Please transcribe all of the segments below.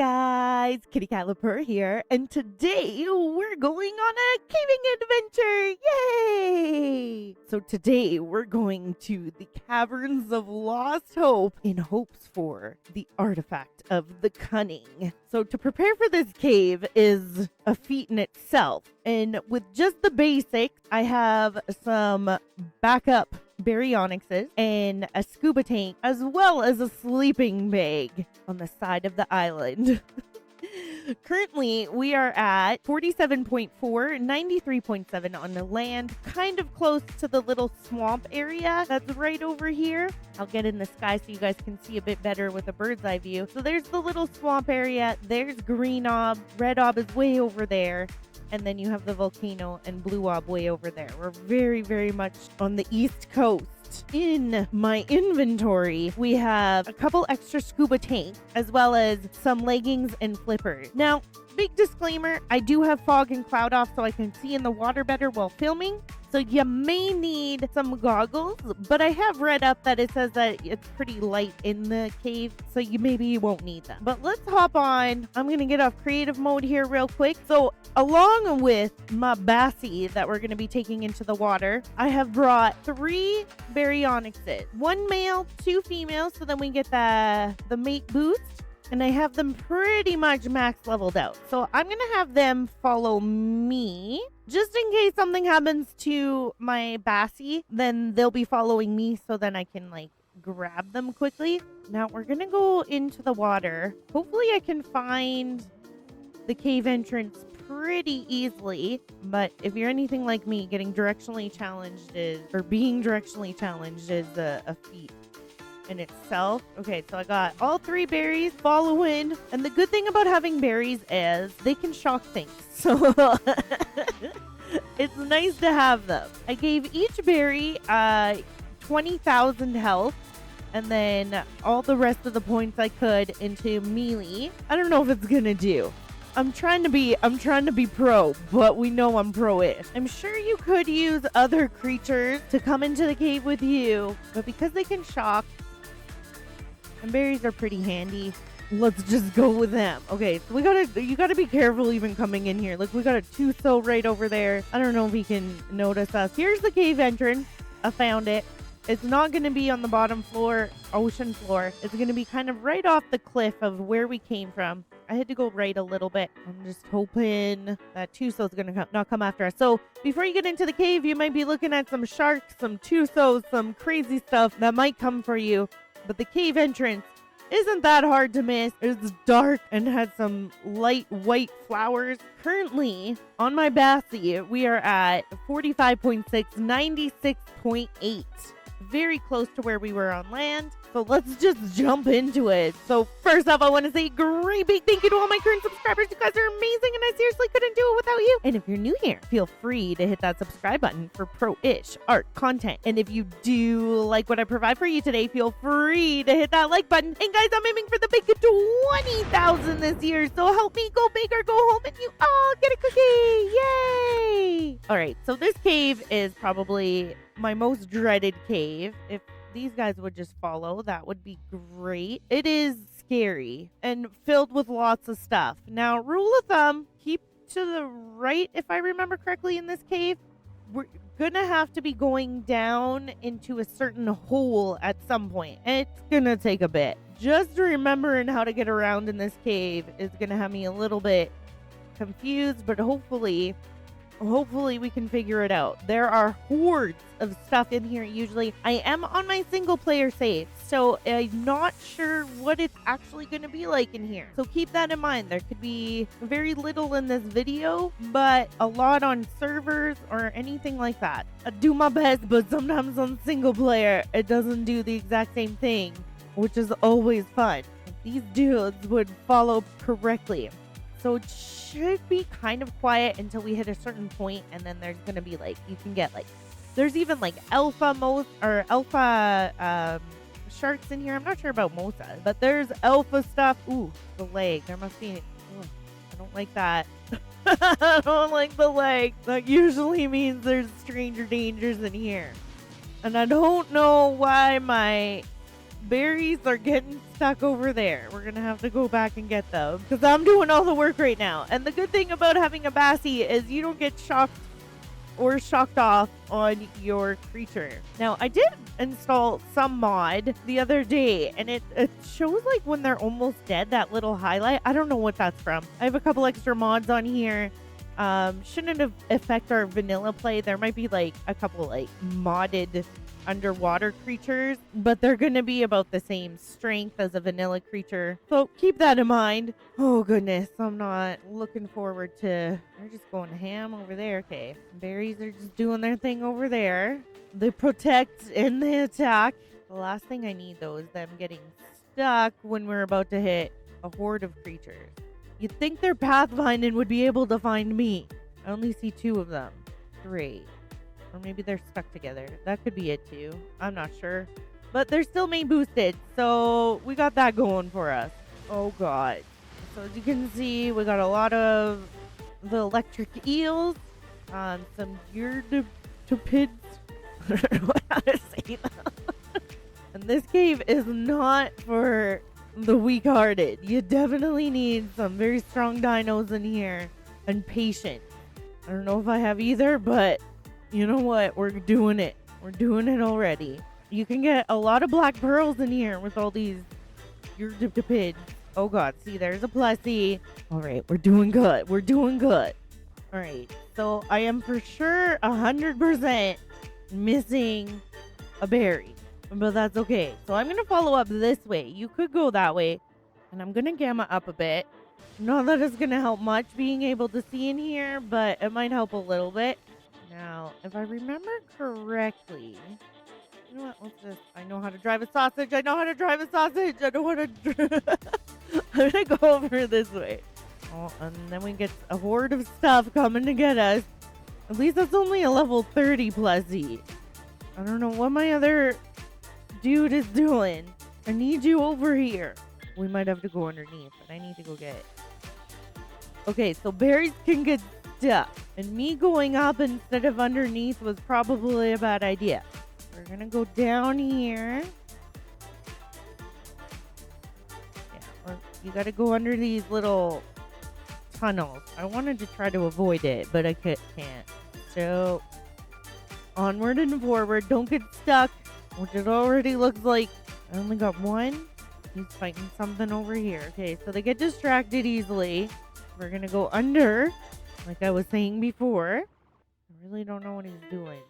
guys, Kitty Caliper here, and today we're going on a caving adventure! Yay! So today we're going to the Caverns of Lost Hope in hopes for the artifact of the Cunning. So to prepare for this cave is a feat in itself, and with just the basics, I have some backup baryonyxes and a scuba tank, as well as a sleeping bag on the side of the island. Currently, we are at 47.4, 93.7 on the land, kind of close to the little swamp area that's right over here. I'll get in the sky so you guys can see a bit better with a bird's eye view. So there's the little swamp area, there's green ob, red ob is way over there. And then you have the volcano and blue ob way over there. We're very, very much on the east coast. In my inventory, we have a couple extra scuba tanks, as well as some leggings and flippers. Now, big disclaimer, I do have fog and cloud off so I can see in the water better while filming. So you may need some goggles, but I have read up that it says that it's pretty light in the cave, so maybe you won't need them. But let's hop on. I'm going to get off creative mode here real quick. So along with my Bassie that we're going to be taking into the water, I have brought 3 baryonyxes. 1 male, 2 females, so then we get the mate boost. And I have them pretty much max leveled out. So I'm going to have them follow me. Just in case something happens to my Bassie, then they'll be following me so then I can grab them quickly. Now we're going to go into the water. Hopefully I can find the cave entrance pretty easily. But if you're anything like me, getting directionally challenged being directionally challenged is a feat in itself. Okay, so I got all 3 berries following, and the good thing about having berries is they can shock things, so it's nice to have them. I gave each berry 20,000 health, and then all the rest of the points I could into melee. I don't know if it's gonna do. I'm trying to be pro, but we know I'm pro-ish. I'm sure you could use other creatures to come into the cave with you, but because they can shock, and berries are pretty handy, let's just go with them. Okay, so you gotta be careful even coming in here. Look, we got a Tuso right over there. I don't know if he can notice us. Here's the cave entrance. I found it. It's not gonna be on the bottom floor, ocean floor. It's gonna be kind of right off the cliff of where we came from. I had to go right a little bit. I'm just hoping that Tuso's gonna not come after us. So before you get into the cave, you might be looking at some sharks, some Tusos, some crazy stuff that might come for you. But the cave entrance isn't that hard to miss. It's dark and has some light white flowers. Currently, on my Bassie, we are at 45.6, 96.8. Very close to where we were on land. So let's just jump into it. So first off, I want to say a great big thank you to all my current subscribers. You guys are amazing, and I seriously couldn't do it without you. And if you're new here, feel free to hit that subscribe button for pro-ish art content. And if you do like what I provide for you today, feel free to hit that like button. And guys, I'm aiming for the big 20,000 this year. So help me go big or go home and you all get a cookie. Yay! All right, so this cave is probably my most dreaded cave. If these guys would just follow, that would be great. It is scary and filled with lots of stuff. Now, rule of thumb, keep to the right, if I remember correctly, in this cave. We're gonna have to be going down into a certain hole at some point. It's gonna take a bit. Just remembering how to get around in this cave is gonna have me a little bit confused, but hopefully we can figure it out. There are hordes of stuff in here usually. I am on my single player save, so I'm not sure what it's actually going to be like in here. So keep that in mind. There could be very little in this video, but a lot on servers or anything like that. I do my best, but sometimes on single player, it doesn't do the exact same thing, which is always fun. If these dudes would follow correctly. So it should be kind of quiet until we hit a certain point, and then there's gonna be you can get there's even alpha sharks in here. I'm not sure about Mosa, but there's alpha stuff. Ooh, the leg. There must be. I don't like that. I don't like the leg. That usually means there's stranger dangers in here, and I don't know why my berries are getting stuck over there. We're gonna have to go back and get them because I'm doing all the work right now. And the good thing about having a Bassie is you don't get shocked or shocked off on your creature. Now, I did install some mod the other day, and it shows like when they're almost dead, that little highlight. I don't know what that's from. I have a couple extra mods on here. Shouldn't affect our vanilla play. There might be like a couple like modded underwater creatures, but they're gonna be about the same strength as a vanilla creature, so keep that in mind. Oh goodness, I'm not looking forward to... They're just going ham over there. Okay, berries are just doing their thing over there. They protect and they attack. The last thing I need though is them getting stuck when we're about to hit a horde of creatures. You'd think their pathfinding would be able to find me. I only see 2 of them. 3. Or maybe they're stuck together. That could be it too. I'm not sure. But they're still main boosted, so we got that going for us. Oh god. So as you can see, we got a lot of the electric eels. Some Yurdipids. I don't know how to say that. And this cave is not for the weak-hearted. You definitely need some very strong dinos in here. And patient. I don't know if I have either, but... You know what? We're doing it. We're doing it already. You can get a lot of black pearls in here with all these Yurdipids. Oh god, see, there's a plushie. Alright, we're doing good. We're doing good. Alright, so I am for sure 100% missing a berry. But that's okay. So I'm going to follow up this way. You could go that way. And I'm going to gamma up a bit. Not that it's going to help much being able to see in here, but it might help a little bit. Now, if I remember correctly, you know what? What's this? I know how to drive a sausage. I know how to drive a sausage. I know how to... I'm going to go over this way. Oh, and then we get a horde of stuff coming to get us. At least that's only a level 30 plushie. I don't know what my other dude is doing. I need you over here. We might have to go underneath, but I need to go get it. Okay, so berries can get stuck. And me going up instead of underneath was probably a bad idea. We're gonna go down here. Yeah, you gotta go under these little tunnels. I wanted to try to avoid it, but I can't. So, onward and forward. Don't get stuck, which it already looks like. I only got one. He's fighting something over here. Okay, so they get distracted easily. We're gonna go under. Like I was saying before, I really don't know what he's doing.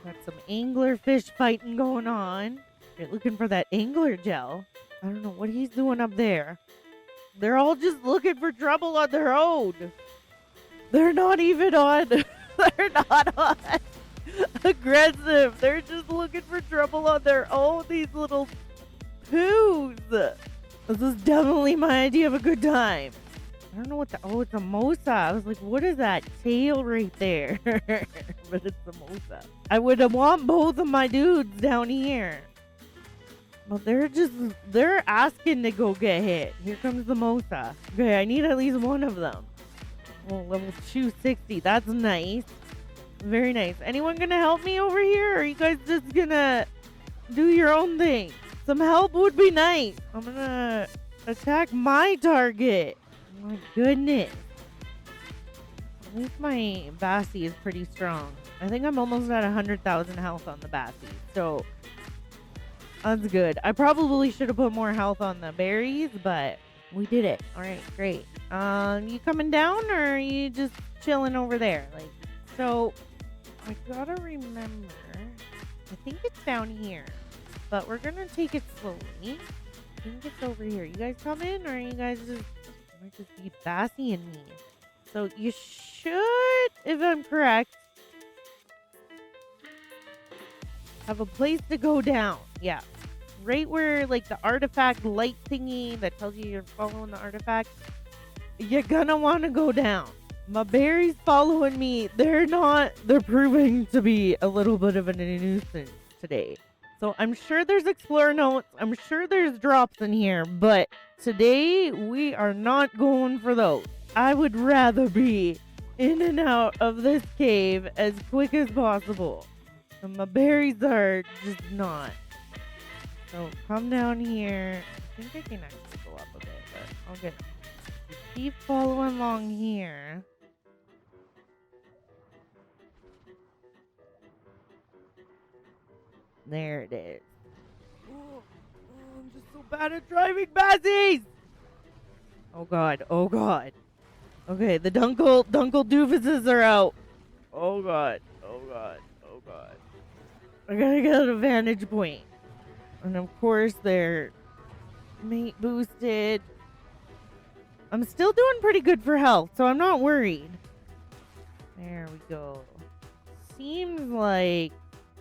Got some anglerfish fighting going on. You're looking for that angler gel. I don't know what he's doing up there. They're all just looking for trouble on their own. They're not even on. They're not on aggressive. They're just looking for trouble on their own. These little poos. This is definitely my idea of a good time. I don't know what the... Oh, it's a mosa. I was like, what is that tail right there? But it's a mosa. I would want both of my dudes down here. But they're asking to go get hit. Here comes the mosa. Okay, I need at least one of them. Oh, level 260. That's nice. Very nice. Anyone gonna help me over here? Or are you guys just gonna do your own thing? Some help would be nice. I'm gonna attack my target. My goodness. At least my Bassie is pretty strong. I think I'm almost at 100,000 health on the Bassie. So, that's good. I probably should have put more health on the berries, but we did it. Alright, great. You coming down or are you just chilling over there? Like, so, I gotta remember. I think it's down here. But we're gonna take it slowly. I think it's over here. You guys come in or are you guys just... might just be Bassie and me. So you should, if I'm correct, have a place to go down. Yeah. Right where like the artifact light thingy that tells you you're following the artifact. You're gonna want to go down. My berries following me. They're proving to be a little bit of a nuisance today. So I'm sure there's explore notes. I'm sure there's drops in here, but today we are not going for those. I would rather be in and out of this cave as quick as possible. And my berries are just not. So come down here. I think I can actually go up a bit, but I'll get. Keep following along here. There it is. Oh, I'm just so bad at driving bassies. Oh god, oh god. Okay, the Dunkle doofuses are out. Oh god, oh god, oh god. I gotta get a vantage point. And of course they're mate boosted. I'm still doing pretty good for health, so I'm not worried. There we go. Seems like,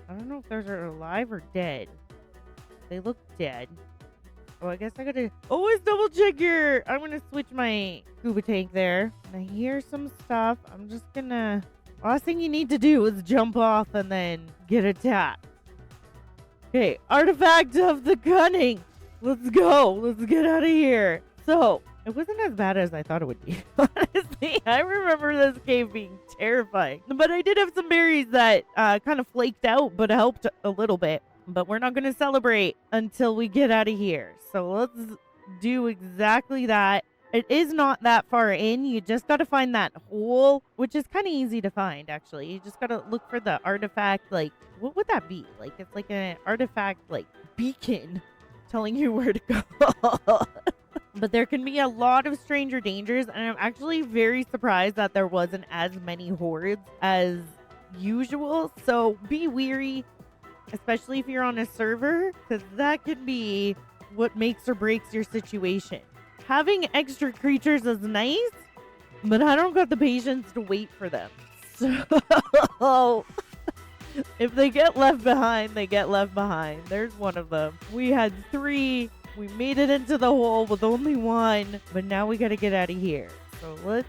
I don't know if those are alive or dead. They look dead. Oh, I guess I gotta always double check here. I'm gonna switch my scuba tank there. And I hear some stuff. I'm just gonna, last thing you need to do is jump off and then get attacked. Okay, artifact of the Cunning. Let's go. Let's get out of here. So, it wasn't as bad as I thought it would be. Honestly, I remember this cave being terrifying. But I did have some berries that kind of flaked out, but helped a little bit. But we're not going to celebrate until we get out of here. So let's do exactly that. It is not that far in. You just got to find that hole, which is kind of easy to find, actually. You just got to look for the artifact, like, what would that be? Like, it's like an artifact, like, beacon telling you where to go. But there can be a lot of stranger dangers, and I'm actually very surprised that there wasn't as many hordes as usual. So be wary, especially if you're on a server, because that could be what makes or breaks your situation. Having extra creatures is nice, but I don't got the patience to wait for them. So if they get left behind, they get left behind. There's one of them. We had 3. We made it into the hole with only 1, but now we got to get out of here. So let's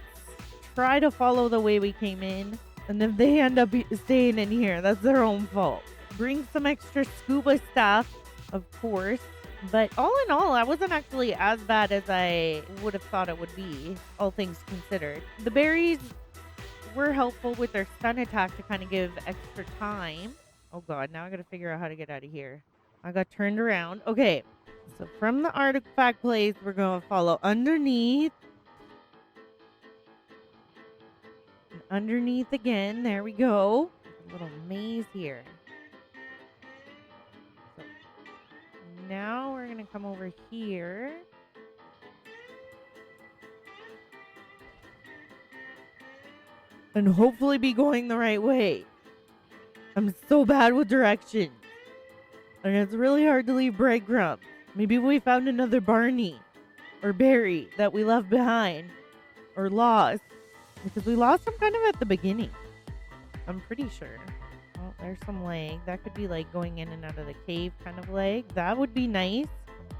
try to follow the way we came in. And if they end up staying in here, that's their own fault. Bring some extra scuba stuff, of course. But all in all, I wasn't actually as bad as I would have thought it would be, all things considered. The berries were helpful with their stun attack to kind of give extra time. Oh god, now I got to figure out how to get out of here. I got turned around. Okay. So from the artifact place, we're going to follow underneath. And underneath again. There we go. A little maze here. So now we're going to come over here. And hopefully be going the right way. I'm so bad with directions. And it's really hard to leave breadcrumbs. Maybe we found another Barney or berry that we left behind or lost, because we lost them kind of at the beginning. I'm pretty sure. Oh, there's some lag. That could be like going in and out of the cave kind of lag. That would be nice.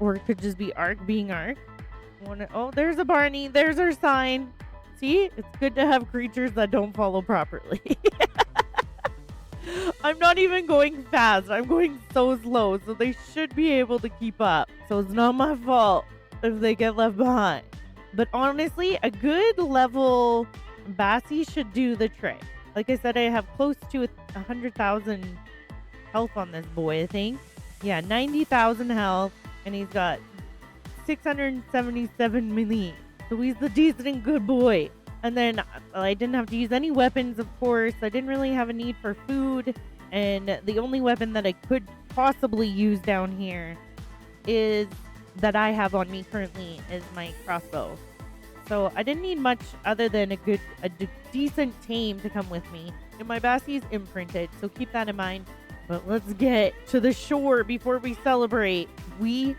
Or it could just be Ark being Ark. Oh, there's a Barney. There's our sign. See, it's good to have creatures that don't follow properly. I'm not even going fast. I'm going so slow, so they should be able to keep up. So it's not my fault if they get left behind. But honestly, a good level Bassie should do the trick. Like I said, I have close to 100,000 health on this boy, I think. Yeah, 90,000 health, and he's got 677 melee. So he's the decent good boy. And then I didn't have to use any weapons, of course. I didn't really have a need for food. And the only weapon that I could possibly use down here is that I have on me currently is my crossbow. So I didn't need much other than a decent tame to come with me. And my Bassie's imprinted, so keep that in mind. But let's get to the shore before we celebrate. We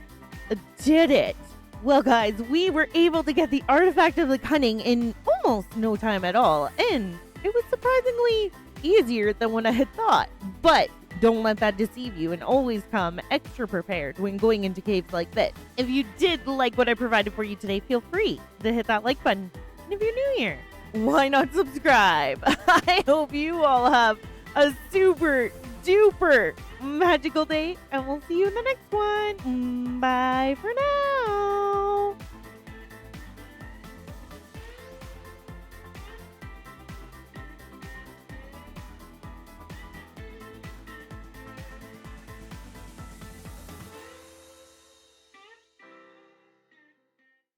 did it. Well, guys, we were able to get the artifact of the Cunning in almost no time at all, and it was surprisingly easier than what I had thought. But don't let that deceive you, and always come extra prepared when going into caves like this. If you did like what I provided for you today, feel free to hit that like button. And if you're new here, why not subscribe? I hope you all have a super duper magical day, and we'll see you in the next one. Bye for now.